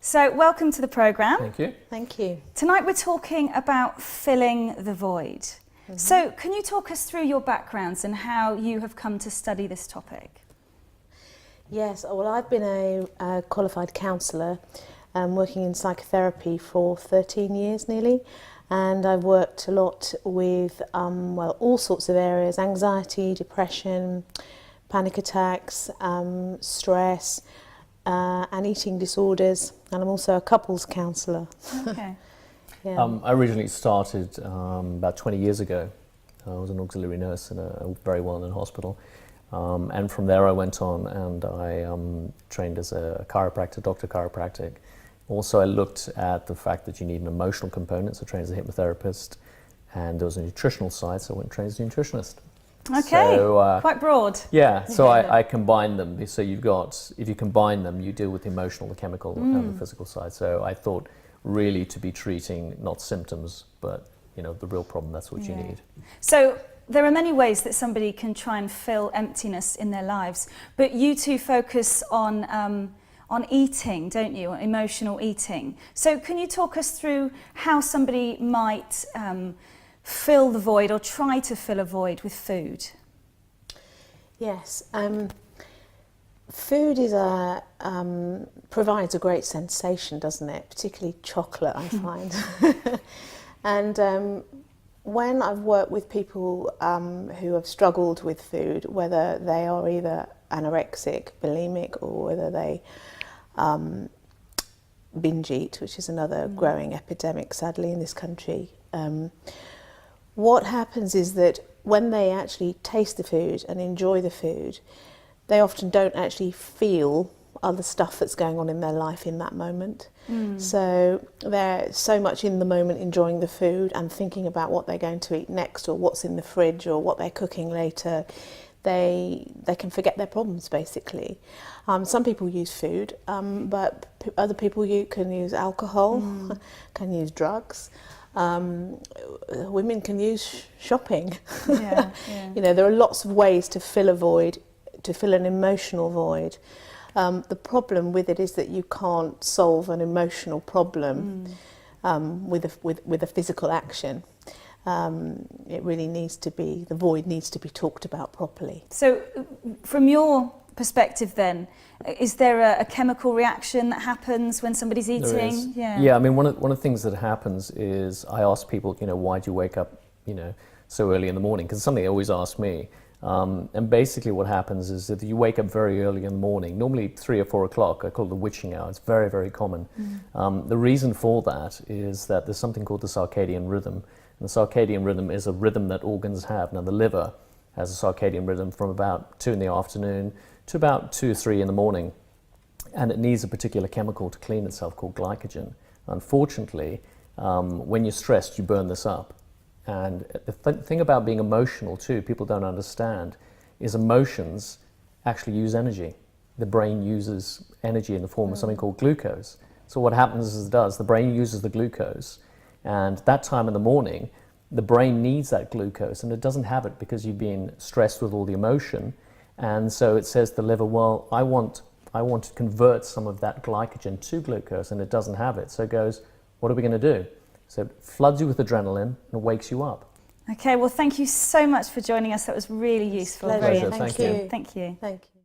So welcome to the programme. Thank you. Thank you. Tonight we're talking about filling the void. So can you talk us through your backgrounds and how you have come to study this topic? Yes, well, I've been a qualified counsellor working in psychotherapy for 13 years nearly, and I've worked a lot with all sorts of areas: anxiety, depression, panic attacks, stress, and eating disorders, and I'm also a couples counsellor. Okay. Yeah. I originally started about 20 years ago. I was an auxiliary nurse in a very well-known hospital. And from there I went on and I trained as a chiropractor, doctor chiropractic. Also I looked at the fact that you need an emotional component, so I trained as a hypnotherapist, and there was a nutritional side, so I went and trained as a nutritionist. Okay, so, quite broad. Yeah, so I combined them. So you've got, if you combine them, you deal with the emotional, the chemical, and the physical side. So I thought really to be treating not symptoms, but the real problem, that's what you need. So there are many ways that somebody can try and fill emptiness in their lives, but you two focus on eating, don't you? On emotional eating. So can you talk us through how somebody might fill the void or try to fill a void with food? Yes. Food is provides a great sensation, doesn't it? Particularly chocolate, I find. And when I've worked with people who have struggled with food, whether they are either anorexic, bulimic, or whether they binge eat, which is another growing epidemic, sadly, in this country, what happens is that when they actually taste the food and enjoy the food, they often don't actually feel other stuff that's going on in their life in that moment. So they're so much in the moment enjoying the food and thinking about what they're going to eat next, or what's in the fridge, or what they're cooking later. They can forget their problems, basically. Some people use food, but other people can use alcohol, can use drugs. Women can use shopping. Yeah. There are lots of ways to fill a void, to fill an emotional void. The problem with it is that you can't solve an emotional problem with a physical action. It really needs to be, the void needs to be talked about properly. So from your perspective then, is there a chemical reaction that happens when somebody's eating? There is. Yeah, I mean, one of the things that happens is I ask people, why do you wake up, so early in the morning? Because it's something they always ask me. And basically what happens is that you wake up very early in the morning, normally 3 or 4 o'clock. I call it the witching hour. It's very, very common. The reason for that is that there's something called the circadian rhythm. And the circadian rhythm is a rhythm that organs have. Now the liver has a circadian rhythm from about 2 in the afternoon to about 2 or 3 in the morning. And it needs a particular chemical to clean itself called glycogen. Unfortunately, when you're stressed, you burn this up. And the thing about being emotional too, people don't understand, is emotions actually use energy. The brain uses energy in the form of something called glucose. So what happens is the brain uses the glucose, and that time in the morning, the brain needs that glucose, and it doesn't have it because you've been stressed with all the emotion. And so it says to the liver, well, I want to convert some of that glycogen to glucose, and it doesn't have it. So it goes, what are we going to do? So it floods you with adrenaline and wakes you up. Okay, well, thank you so much for joining us. That was really useful. Pleasure. Thank you. Thank you. Thank you.